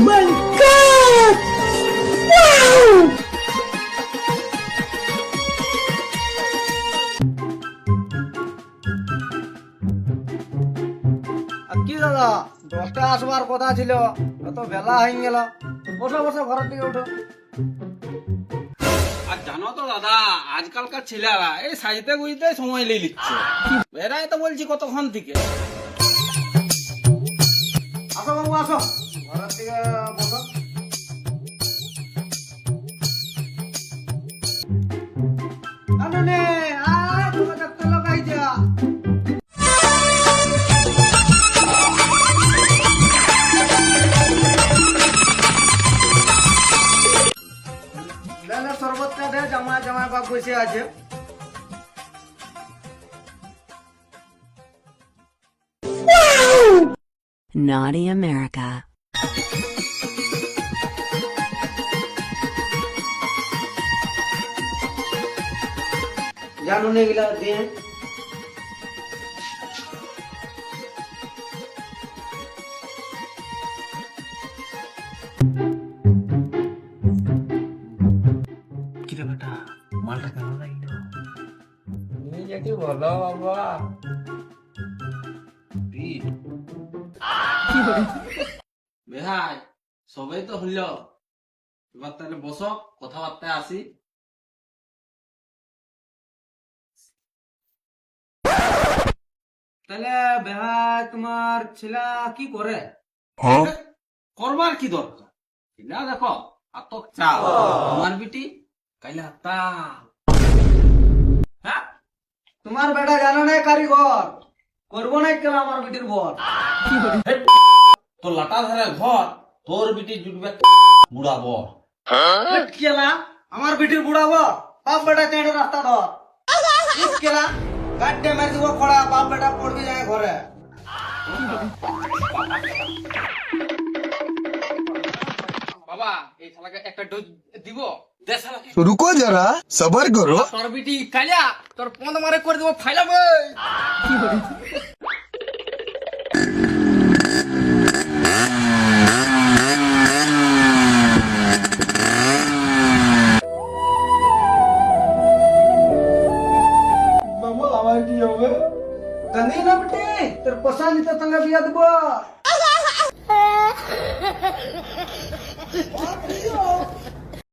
my god! Wow! কি দাদা 10টা আসবার কথা ছিল, এত বেলা হয়ে গেল। বসো বসো, ঘরের দিকে উঠো। আর জানো তো দাদা, আজকালকার ছেলেরা এই সাজতে গুজতে সময় নিয়ে নিচ্ছে। এরাই তো বলছি কতক্ষণ থেকে। আসো বাবু আসো, ঘরের দিকে বসো। আনুনে আয়, তোমার দেখতে লাগাই যা। লেলে শরবতটা দে, জামাই জামাই বাপ বসে আছে। Naughty America. জানুনে গিলা দিয়ে কিরে বেটা, মালটা কেমন লাগলো? তুমি যেটি বলো বাবা। বেহাই সবাই তো হইল, এবার তাহলে বসো, কথাবার্তায় আসি। তাহলে বেহাই তোমার ছেলা কি করে? করবার কি দরকার? ছেলে দেখো আতক চাও, আমার বিটি কাইলে হাত্তা। হ্যাঁ, তোমার বেটা জানো না কারিগর, করবো না কেন আমার বিটির বর? তোর লাটা ধারে ঘর, তোর বিটি জুটবে বুড়া বর। কেলা আমার বিটির বুড়া বর? বাপ বেটা চেঁড়ে রাস্তা ধর। কেলা গাড্ডে মারি দিব খড়া, বাপ বেটা পড়বি যায় ঘরে। বাবা এই শালাকে একটা ডোজ দিব, দে শালাকে। रुको जरा सबर करो। তোর বিটি কালিয়া তোর পন্দ মারে করে দেবো ফাইলাবে। বাবু আমার কি হবে? কান্দি না বেটে, তোর পছন্দ তো সঙ্গে বিয়া দিব।